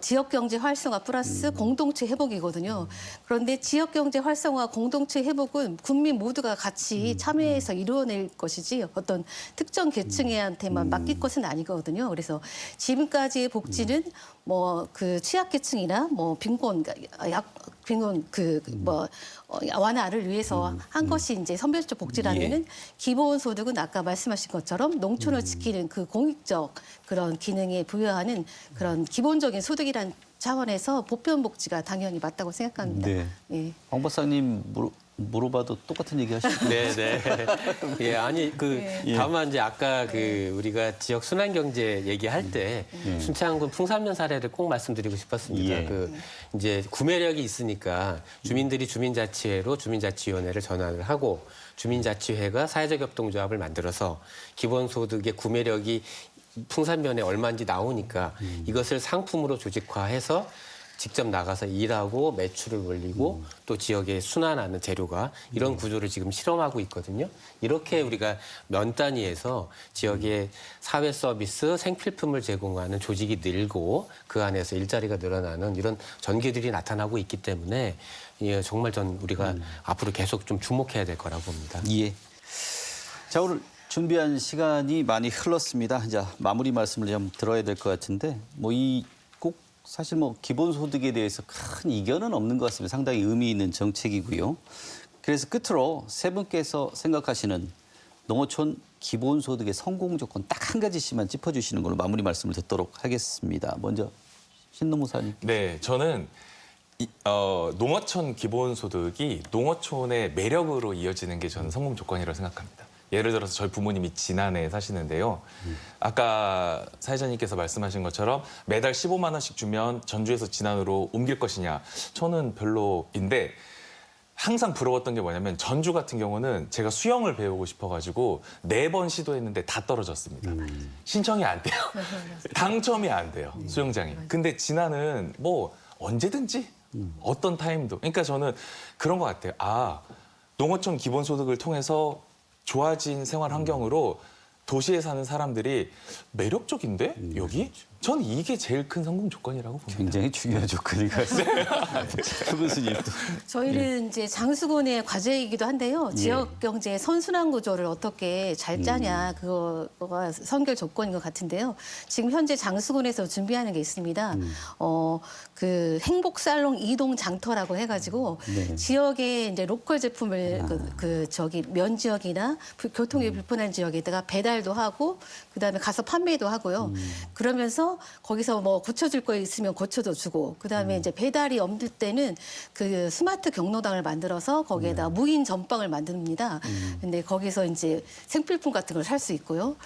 지역경제 활성화 플러스 공동체 회복이거든요. 그런데 지역경제 활성화, 공동체 회복은 국민 모두가 같이 참여해서 이루어낼 것이지 어떤 특정 계층한테만 맡길 것은 아니거든요. 그래서 지금까지의 복지는 뭐 그 취약계층이나 뭐 빈곤 완화를 위해서 한 것이 이제 선별적 복지라면은 기본소득은 아까 말씀하신 것처럼 농촌을 지키는 그 공익적 그런 기능에 부여하는 그런 기본적인 소득이란 차원에서 보편 복지가 당연히 맞다고 생각합니다. 네. 예. 황 박사님 물어봐도 똑같은 얘기 하시죠. 네, 네. 예, 아니 다만 이제 아까 우리가 지역 순환 경제 얘기할 때 순창군 풍산면 사례를 꼭 말씀드리고 싶었습니다. 예. 이제 구매력이 있으니까 주민들이 주민자치회로 주민자치위원회를 전환을 하고 주민자치회가 사회적 협동조합을 만들어서 기본소득의 구매력이 풍산면에 얼마인지 나오니까 이것을 상품으로 조직화해서 직접 나가서 일하고 매출을 올리고 또 지역에 순환하는 재료가 이런 구조를 지금 실험하고 있거든요. 이렇게 우리가 면 단위에서 지역의 사회 서비스, 생필품을 제공하는 조직이 늘고 그 안에서 일자리가 늘어나는 이런 전개들이 나타나고 있기 때문에 예, 정말 우리가 앞으로 계속 좀 주목해야 될 거라고 봅니다. 예. 자, 오늘 준비한 시간이 많이 흘렀습니다. 이제 마무리 말씀을 좀 들어야 될 것 같은데 사실 기본소득에 대해서 큰 이견은 없는 것 같습니다. 상당히 의미 있는 정책이고요. 그래서 끝으로 세 분께서 생각하시는 농어촌 기본소득의 성공 조건 딱 한 가지씩만 짚어주시는 걸로 마무리 말씀을 듣도록 하겠습니다. 먼저 신노무사님. 네, 저는 농어촌 기본소득이 농어촌의 매력으로 이어지는 게 저는 성공 조건이라고 생각합니다. 예를 들어서 저희 부모님이 진안에 사시는데요. 아까 사회자님께서 말씀하신 것처럼 매달 15만 원씩 주면 전주에서 진안으로 옮길 것이냐. 저는 별로인데 항상 부러웠던 게 뭐냐면 전주 같은 경우는 제가 수영을 배우고 싶어가지고 4번 시도했는데 다 떨어졌습니다. 신청이 안 돼요. 당첨이 안 돼요. 수영장이. 근데 진안은 언제든지 어떤 타임도. 그러니까 저는 그런 것 같아요. 농어촌 기본소득을 통해서 좋아진 생활 환경으로 도시에 사는 사람들이 매력적인데 여기? 전 이게 제일 큰 성공 조건이라고 봅니다. 굉장히 중요한 조건인 것 같습니다. 수 교수님도. 저희는 이제 장수군의 과제이기도 한데요. 지역 경제의 선순환 구조를 어떻게 잘 짜냐 그거가 선결 조건인 것 같은데요. 지금 현재 장수군에서 준비하는 게 있습니다. 그 행복 살롱 이동 장터라고 해가지고 지역의 이제 로컬 제품을 면 지역이나 교통이 불편한 지역에다가 배달도 하고 그다음에 가서 판매도 하고요. 그러면서 거기서 고쳐줄 거 있으면 고쳐도 주고 그다음에 이제 배달이 없을 때는 그 스마트 경로당을 만들어서 거기에다 무인 전방을 만듭니다. 근데 거기서 이제 생필품 같은 걸 살 수 있고요.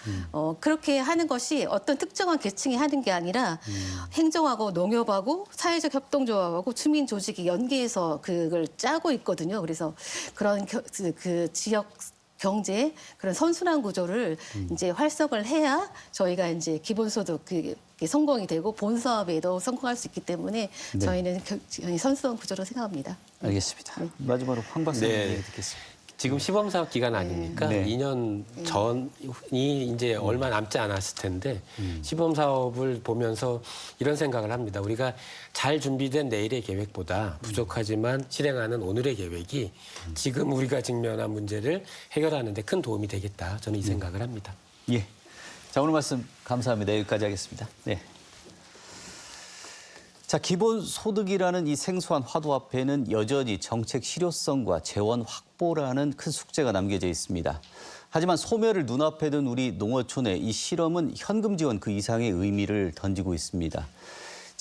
그렇게 하는 것이 어떤 특정한 계층이 하는 게 아니라 행정하고 농협하고 사회적 협동조합하고 주민 조직이 연계해서 그걸 짜고 있거든요. 그래서 그런 그 지역 경제 그런 선순환 구조를 이제 활성을 해야 저희가 이제 기본소득 성공이 되고 본사업에도 성공할 수 있기 때문에 저희는 선순환 구조로 생각합니다. 알겠습니다. 마지막으로 황 박사님 얘기 듣겠습니다. 지금 시범사업 기간 아닙니까? 네. 2년 전이 이제 얼마 남지 않았을 텐데 시범사업을 보면서 이런 생각을 합니다. 우리가 잘 준비된 내일의 계획보다 부족하지만 실행하는 오늘의 계획이 지금 우리가 직면한 문제를 해결하는 데 큰 도움이 되겠다. 저는 이 생각을 합니다. 예. 자, 오늘 말씀 감사합니다. 여기까지 하겠습니다. 네. 자, 기본소득이라는 이 생소한 화두 앞에는 여전히 정책 실효성과 재원 확보라는 큰 숙제가 남겨져 있습니다. 하지만 소멸을 눈앞에 둔 우리 농어촌의 이 실험은 현금 지원 그 이상의 의미를 던지고 있습니다.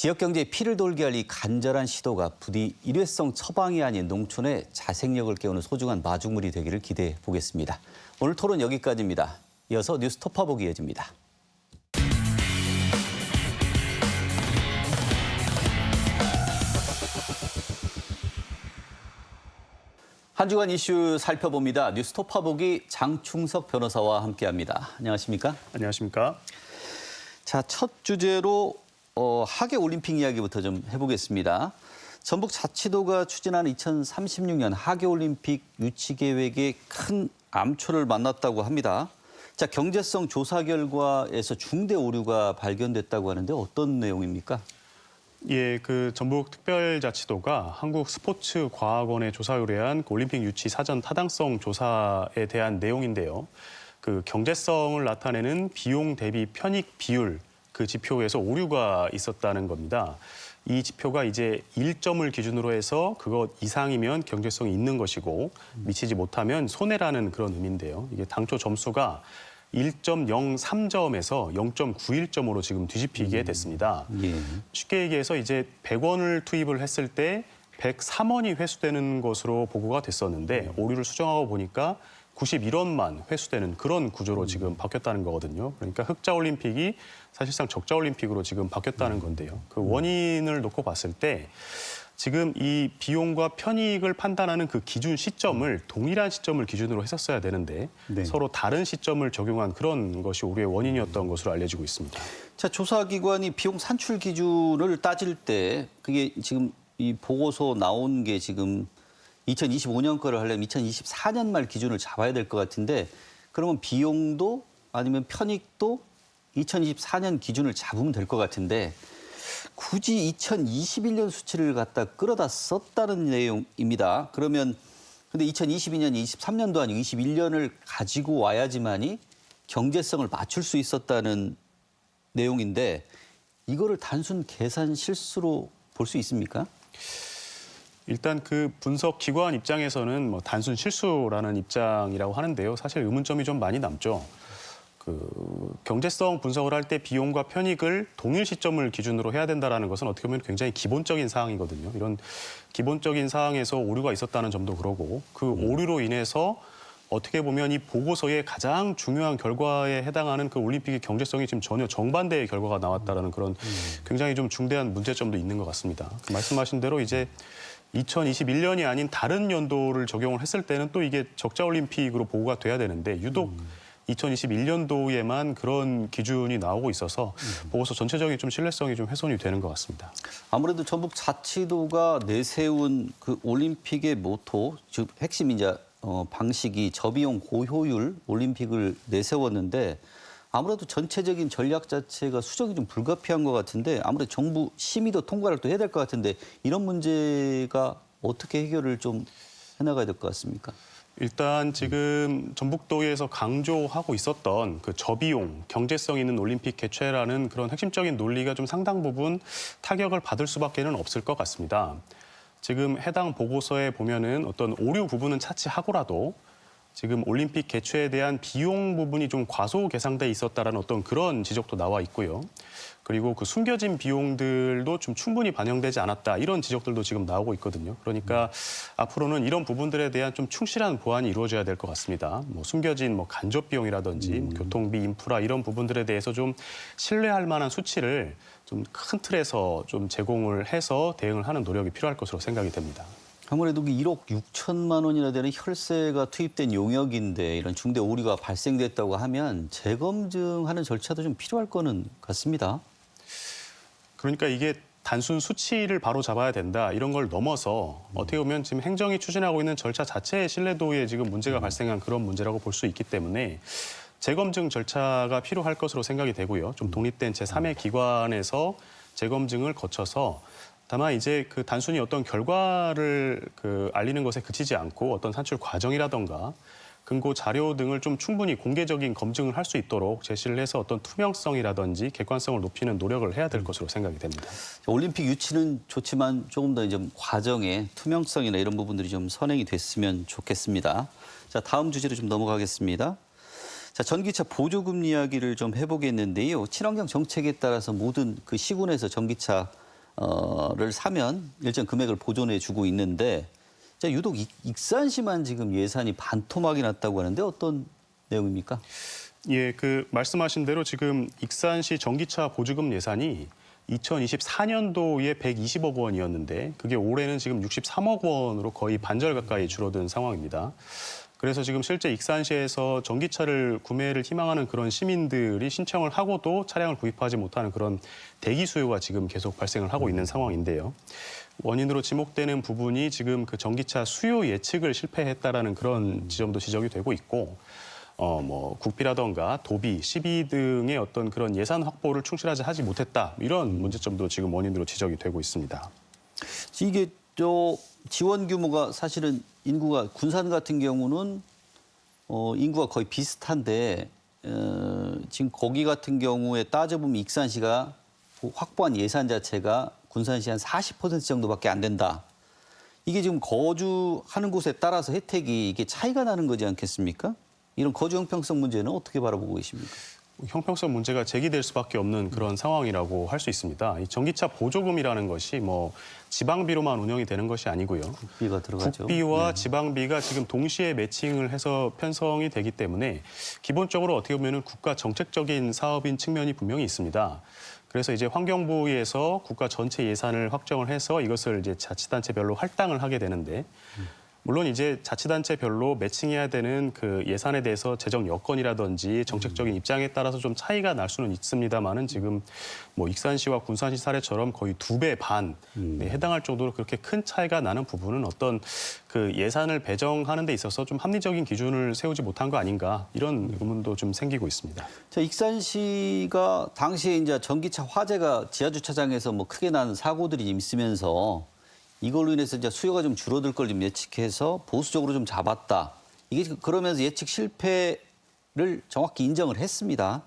지역 경제에 피를 돌게 할 이 간절한 시도가 부디 일회성 처방이 아닌 농촌의 자생력을 깨우는 소중한 마중물이 되기를 기대해 보겠습니다. 오늘 토론 여기까지입니다. 이어서 뉴스 톱파보기 이어집니다. 한 주간 이슈 살펴봅니다. 뉴스 톱파보기 장충석 변호사와 함께합니다. 안녕하십니까? 안녕하십니까? 자, 첫 주제로 하계 올림픽 이야기부터 좀 해보겠습니다. 전북 자치도가 추진하는 2036년 하계 올림픽 유치 계획에 큰 암초를 만났다고 합니다. 자, 경제성 조사 결과에서 중대 오류가 발견됐다고 하는데 어떤 내용입니까? 예, 그 전북특별자치도가 한국스포츠과학원에 조사 의뢰한 올림픽 유치 사전 타당성 조사에 대한 내용인데요. 그 경제성을 나타내는 비용 대비 편익 비율 그 지표에서 오류가 있었다는 겁니다. 이 지표가 이제 1점을 기준으로 해서 그것 이상이면 경제성이 있는 것이고 미치지 못하면 손해라는 그런 의미인데요. 이게 당초 점수가 1.03점에서 0.91점으로 지금 뒤집히게 됐습니다. 예. 쉽게 얘기해서 이제 100원을 투입을 했을 때 103원이 회수되는 것으로 보고가 됐었는데 오류를 수정하고 보니까 91원만 회수되는 그런 구조로 지금 바뀌었다는 거거든요. 그러니까 흑자 올림픽이 사실상 적자 올림픽으로 지금 바뀌었다는 건데요. 그 원인을 놓고 봤을 때 지금 이 비용과 편익을 판단하는 그 기준 시점을 동일한 시점을 기준으로 했었어야 되는데 네. 서로 다른 시점을 적용한 그런 것이 오류의 원인이었던 것으로 알려지고 있습니다. 자, 조사기관이 비용 산출 기준을 따질 때 그게 지금 이 보고서 나온 게 지금 2025년 거를 하려면 2024년 말 기준을 잡아야 될 것 같은데 그러면 비용도 아니면 편익도 2024년 기준을 잡으면 될 것 같은데 굳이 2021년 수치를 갖다 끌어다 썼다는 내용입니다. 그러면 근데 2022년, 23년도 아니고 21년을 가지고 와야지만이 경제성을 맞출 수 있었다는 내용인데 이거를 단순 계산 실수로 볼 수 있습니까? 일단 그 분석 기관 입장에서는 뭐 단순 실수라는 입장이라고 하는데요. 사실 의문점이 좀 많이 남죠. 그 경제성 분석을 할 때 비용과 편익을 동일 시점을 기준으로 해야 된다라는 것은 어떻게 보면 굉장히 기본적인 사항이거든요. 이런 기본적인 사항에서 오류가 있었다는 점도 그러고 그 오류로 인해서 어떻게 보면 이 보고서의 가장 중요한 결과에 해당하는 그 올림픽의 경제성이 지금 전혀 정반대의 결과가 나왔다라는 그런 굉장히 좀 중대한 문제점도 있는 것 같습니다. 그 말씀하신 대로 이제 2021년이 아닌 다른 연도를 적용을 했을 때는 또 이게 적자 올림픽으로 보고가 돼야 되는데 유독 2021년도에만 그런 기준이 나오고 있어서 보고서 전체적인 좀 신뢰성이 좀 훼손이 되는 것 같습니다. 아무래도 전북 자치도가 내세운 그 올림픽의 모토, 즉 핵심 이제 방식이 저비용 고효율 올림픽을 내세웠는데 아무래도 전체적인 전략 자체가 수정이 좀 불가피한 것 같은데 아무래도 정부 심의도 통과를 또 해야 될 것 같은데 이런 문제가 어떻게 해결을 좀 해나가야 될 것 같습니까? 일단 지금 전북도에서 강조하고 있었던 그 저비용, 경제성 있는 올림픽 개최라는 그런 핵심적인 논리가 좀 상당 부분 타격을 받을 수밖에는 없을 것 같습니다. 지금 해당 보고서에 보면은 어떤 오류 부분은 차치하고라도 지금 올림픽 개최에 대한 비용 부분이 좀 과소 계상돼 있었다라는 어떤 그런 지적도 나와 있고요. 그리고 그 숨겨진 비용들도 좀 충분히 반영되지 않았다 이런 지적들도 지금 나오고 있거든요. 그러니까 앞으로는 이런 부분들에 대한 좀 충실한 보완이 이루어져야 될 것 같습니다. 뭐 숨겨진 뭐 간접 비용이라든지 뭐 교통비, 인프라 이런 부분들에 대해서 좀 신뢰할 만한 수치를 좀 큰 틀에서 좀 제공을 해서 대응을 하는 노력이 필요할 것으로 생각이 됩니다. 아무래도 1억 6천만 원이나 되는 혈세가 투입된 용역인데 이런 중대 오류가 발생됐다고 하면 재검증하는 절차도 좀 필요할 거는 같습니다. 그러니까 이게 단순 수치를 바로 잡아야 된다 이런 걸 넘어서 어떻게 보면 지금 행정이 추진하고 있는 절차 자체의 신뢰도에 지금 문제가 발생한 그런 문제라고 볼 수 있기 때문에 재검증 절차가 필요할 것으로 생각이 되고요. 좀 독립된 제3의 기관에서 재검증을 거쳐서 다만 이제 그 단순히 어떤 결과를 그 알리는 것에 그치지 않고 어떤 산출 과정이라던가 근거 자료 등을 좀 충분히 공개적인 검증을 할 수 있도록 제시를 해서 어떤 투명성이라든지 객관성을 높이는 노력을 해야 될 것으로 생각이 됩니다. 올림픽 유치는 좋지만 조금 더 좀 과정의 투명성이나 이런 부분들이 좀 선행이 됐으면 좋겠습니다. 자, 다음 주제로 좀 넘어가겠습니다. 자, 전기차 보조금 이야기를 좀 해보겠는데요. 친환경 정책에 따라서 모든 그 시군에서 전기차 를 사면 일정 금액을 보존해 주고 있는데 자, 유독 익산시만 지금 예산이 반토막이 났다고 하는데 어떤 내용입니까? 예, 그 말씀하신 대로 지금 익산시 전기차 보조금 예산이 2024년도에 120억 원이었는데 그게 올해는 지금 63억 원으로 거의 반절 가까이 줄어든 상황입니다. 그래서 지금 실제 익산시에서 전기차를 구매를 희망하는 그런 시민들이 신청을 하고도 차량을 구입하지 못하는 그런 대기 수요가 지금 계속 발생을 하고 있는 상황인데요. 원인으로 지목되는 부분이 지금 그 전기차 수요 예측을 실패했다라는 그런 지점도 지적이 되고 있고 국비라던가 도비, 시비 등의 어떤 그런 예산 확보를 충실하지 하지 못했다. 이런 문제점도 지금 원인으로 지적이 되고 있습니다. 이게 지원 규모가 사실은 인구가 군산 같은 경우는 인구가 거의 비슷한데 지금 거기 같은 경우에 따져보면 익산시가 확보한 예산 자체가 군산시 한 40% 정도밖에 안 된다. 이게 지금 거주하는 곳에 따라서 혜택이 이게 차이가 나는 거지 않겠습니까? 이런 거주 형평성 문제는 어떻게 바라보고 계십니까? 형평성 문제가 제기될 수밖에 없는 그런 상황이라고 할 수 있습니다. 이 전기차 보조금이라는 것이 지방비로만 운영이 되는 것이 아니고요. 국비가 들어가죠. 국비와 지방비가 지금 동시에 매칭을 해서 편성이 되기 때문에 기본적으로 어떻게 보면 국가 정책적인 사업인 측면이 분명히 있습니다. 그래서 이제 환경부에서 국가 전체 예산을 확정을 해서 이것을 이제 자치단체별로 할당을 하게 되는데 물론 이제 자치단체별로 매칭해야 되는 그 예산에 대해서 재정 여건이라든지 정책적인 입장에 따라서 좀 차이가 날 수는 있습니다만은 지금 익산시와 군산시 사례처럼 거의 2배 반에 해당할 정도로 그렇게 큰 차이가 나는 부분은 어떤 그 예산을 배정하는 데 있어서 좀 합리적인 기준을 세우지 못한 거 아닌가 이런 의문도 좀 생기고 있습니다. 자, 익산시가 당시에 이제 전기차 화재가 지하주차장에서 크게 난 사고들이 좀 있으면서 이걸로 인해서 이제 수요가 좀 줄어들 걸 좀 예측해서 보수적으로 좀 잡았다. 이게 그러면서 예측 실패를 정확히 인정을 했습니다.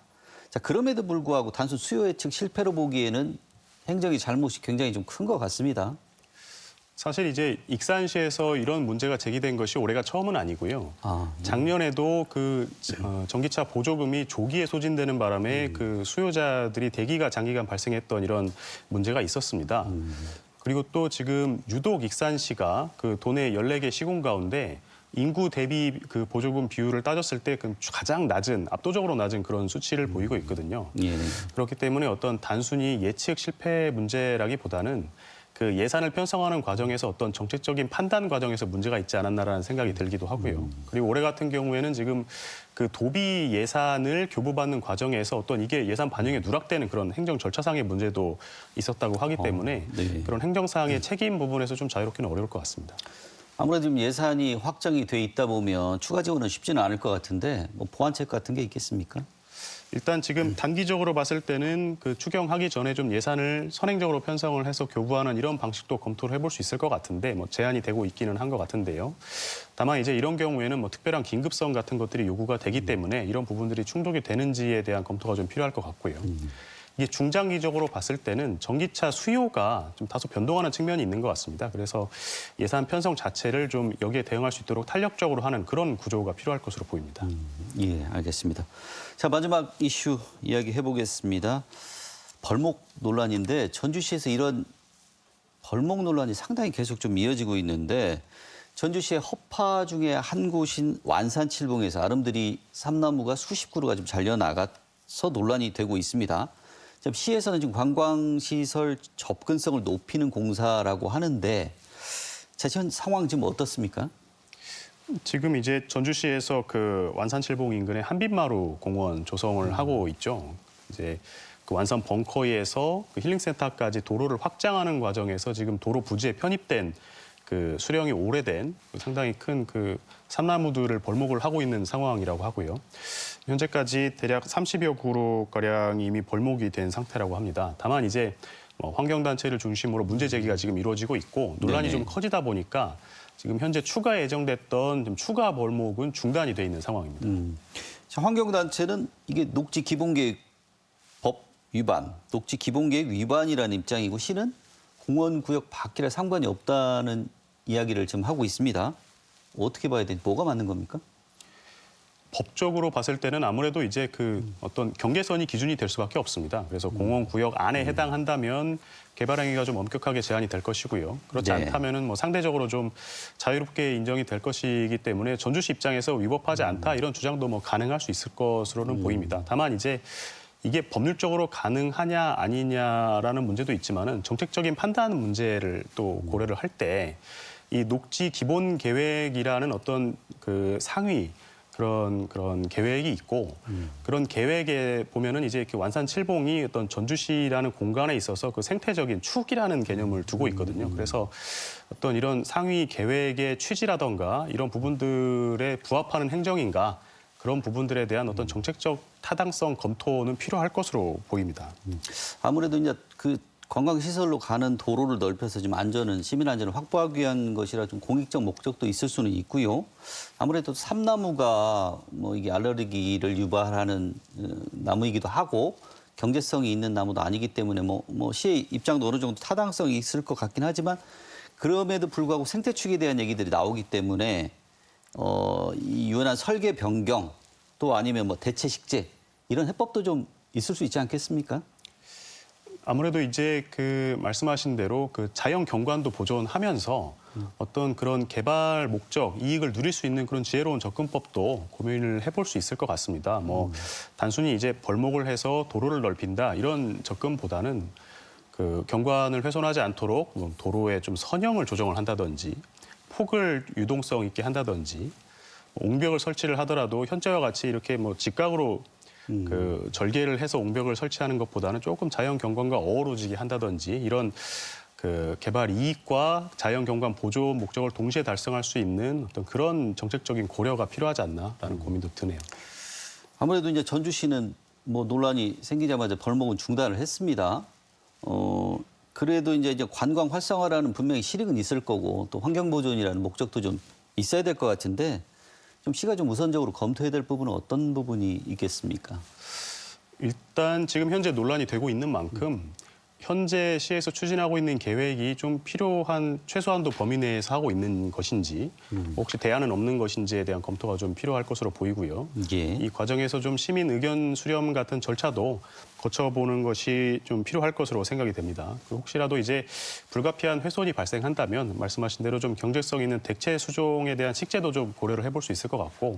자, 그럼에도 불구하고 단순 수요 예측 실패로 보기에는 행정의 잘못이 굉장히 좀 큰 것 같습니다. 사실 이제 익산시에서 이런 문제가 제기된 것이 올해가 처음은 아니고요. 작년에도 그 전기차 보조금이 조기에 소진되는 바람에 그 수요자들이 대기가 장기간 발생했던 이런 문제가 있었습니다. 그리고 또 지금 유독 익산시가 그 도내 14개 시군 가운데 인구 대비 그 보조금 비율을 따졌을 때 가장 낮은, 압도적으로 낮은 그런 수치를 보이고 있거든요. 예. 그렇기 때문에 어떤 단순히 예측 실패 문제라기보다는 그 예산을 편성하는 과정에서 어떤 정책적인 판단 과정에서 문제가 있지 않았나라는 생각이 들기도 하고요. 그리고 올해 같은 경우에는 지금 그 도비 예산을 교부받는 과정에서 어떤 이게 예산 반영에 누락되는 그런 행정 절차상의 문제도 있었다고 하기 때문에 네. 그런 행정사항의 책임 부분에서 좀 자유롭기는 어려울 것 같습니다. 아무래도 좀 예산이 확정이 돼 있다 보면 추가 지원은 쉽지는 않을 것 같은데 보완책 같은 게 있겠습니까? 일단 지금 단기적으로 봤을 때는 그 추경하기 전에 좀 예산을 선행적으로 편성을 해서 교부하는 이런 방식도 검토를 해볼 수 있을 것 같은데 제안이 되고 있기는 한 것 같은데요. 다만 이제 이런 경우에는 특별한 긴급성 같은 것들이 요구가 되기 때문에 이런 부분들이 충족이 되는지에 대한 검토가 좀 필요할 것 같고요. 이게 중장기적으로 봤을 때는 전기차 수요가 좀 다소 변동하는 측면이 있는 것 같습니다. 그래서 예산 편성 자체를 좀 여기에 대응할 수 있도록 탄력적으로 하는 그런 구조가 필요할 것으로 보입니다. 예, 알겠습니다. 자, 마지막 이슈 이야기해 보겠습니다. 벌목 논란인데 전주시에서 이런 벌목 논란이 상당히 계속 좀 이어지고 있는데 전주시의 허파 중에 한 곳인 완산칠봉에서 아름드리 삼나무가 수십 그루가 좀 잘려나가서 논란이 되고 있습니다. 지금 시에서는 지금 관광시설 접근성을 높이는 공사라고 하는데 자, 현 상황 지금 어떻습니까? 지금 이제 전주시에서 그 완산칠봉 인근에 한빛마루 공원 조성을 하고 있죠. 이제 그 완산 벙커에서 그 힐링센터까지 도로를 확장하는 과정에서 지금 도로 부지에 편입된 그 수령이 오래된 상당히 큰 그 삼나무들을 벌목을 하고 있는 상황이라고 하고요. 현재까지 대략 30여 그루가량이 이미 벌목이 된 상태라고 합니다. 다만 이제 환경단체를 중심으로 문제 제기가 지금 이루어지고 있고 논란이 네네. 좀 커지다 보니까 지금 현재 추가 예정됐던 좀 추가 벌목은 중단이 돼 있는 상황입니다. 자, 환경단체는 이게 녹지 기본계획 법 위반, 녹지 기본계획 위반이라는 입장이고 시는 공원구역 밖이라 상관이 없다는 이야기를 지금 하고 있습니다. 어떻게 봐야 되지? 뭐가 맞는 겁니까? 법적으로 봤을 때는 아무래도 이제 그 어떤 경계선이 기준이 될 수밖에 없습니다. 그래서 공원구역 안에 해당한다면 개발 행위가 좀 엄격하게 제한이 될 것이고요. 그렇지 네. 않다면은 뭐 상대적으로 좀 자유롭게 인정이 될 것이기 때문에 전주시 입장에서 위법하지 않다 이런 주장도 뭐 가능할 수 있을 것으로는 보입니다. 다만 이제 이게 법률적으로 가능하냐 아니냐라는 문제도 있지만은 정책적인 판단 문제를 또 고려를 할 때 이 녹지 기본 계획이라는 어떤 그 상위 그런 계획이 있고 그런 계획에 보면은 이제 이렇게 완산 칠봉이 어떤 전주시라는 공간에 있어서 그 생태적인 축이라는 개념을 두고 있거든요. 그래서 어떤 이런 상위 계획의 취지라던가 이런 부분들에 부합하는 행정인가 그런 부분들에 대한 어떤 정책적 타당성 검토는 필요할 것으로 보입니다. 아무래도 이제 그 관광시설로 가는 도로를 넓혀서 좀 시민 안전을 확보하기 위한 것이라 좀 공익적 목적도 있을 수는 있고요. 아무래도 삼나무가 뭐 이게 알레르기를 유발하는 나무이기도 하고 경제성이 있는 나무도 아니기 때문에 뭐 시의 입장도 어느 정도 타당성이 있을 것 같긴 하지만 그럼에도 불구하고 생태축에 대한 얘기들이 나오기 때문에 이 유연한 설계 변경 또 아니면 뭐 대체 식재 이런 해법도 좀 있을 수 있지 않겠습니까? 아무래도 이제 그 말씀하신 대로 그 자연 경관도 보존하면서 어떤 그런 개발 목적, 이익을 누릴 수 있는 그런 지혜로운 접근법도 고민을 해볼 수 있을 것 같습니다. 뭐 단순히 이제 벌목을 해서 도로를 넓힌다 이런 접근보다는 그 경관을 훼손하지 않도록 뭐 도로에 좀 선형을 조정을 한다든지 폭을 유동성 있게 한다든지 옹벽을 설치를 하더라도 현재와 같이 이렇게 뭐 직각으로 그 절개를 해서 옹벽을 설치하는 것보다는 조금 자연 경관과 어우러지게 한다든지 이런 그 개발 이익과 자연 경관 보존 목적을 동시에 달성할 수 있는 어떤 그런 정책적인 고려가 필요하지 않나라는 고민도 드네요. 아무래도 이제 전주시는 뭐 논란이 생기자마자 벌목은 중단을 했습니다. 그래도 이제 관광 활성화라는 분명히 실익은 있을 거고 또 환경 보존이라는 목적도 좀 있어야 될 것 같은데 좀 시가 좀 우선적으로 검토해야 될 부분은 어떤 부분이 있겠습니까? 일단 지금 현재 논란이 되고 있는 만큼 현재 시에서 추진하고 있는 계획이 좀 필요한 최소한도 범위 내에서 하고 있는 것인지 혹시 대안은 없는 것인지에 대한 검토가 좀 필요할 것으로 보이고요. 예. 이 과정에서 좀 시민 의견 수렴 같은 절차도 거쳐보는 것이 좀 필요할 것으로 생각이 됩니다. 혹시라도 이제 불가피한 훼손이 발생한다면 말씀하신 대로 좀 경제성 있는 대체 수종에 대한 식재도 좀 고려를 해볼 수 있을 것 같고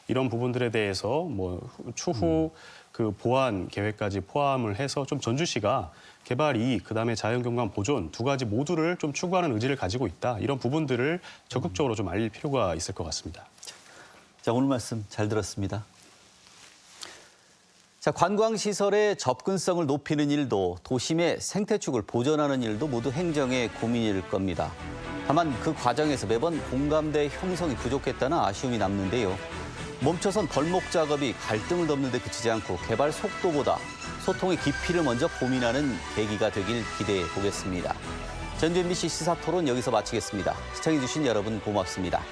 이런 부분들에 대해서 뭐 추후 그 보완 계획까지 포함을 해서 좀 전주시가 개발 이익, 그다음에 자연경관 보존 두 가지 모두를 좀 추구하는 의지를 가지고 있다. 이런 부분들을 적극적으로 좀 알릴 필요가 있을 것 같습니다. 자, 오늘 말씀 잘 들었습니다. 자, 관광시설의 접근성을 높이는 일도 도심의 생태축을 보존하는 일도 모두 행정의 고민일 겁니다. 다만 그 과정에서 매번 공감대 형성이 부족했다는 아쉬움이 남는데요. 멈춰선 벌목 작업이 갈등을 덮는 데 그치지 않고 개발 속도보다 소통의 깊이를 먼저 고민하는 계기가 되길 기대해 보겠습니다. 전주 MBC 시사토론 여기서 마치겠습니다. 시청해주신 여러분 고맙습니다.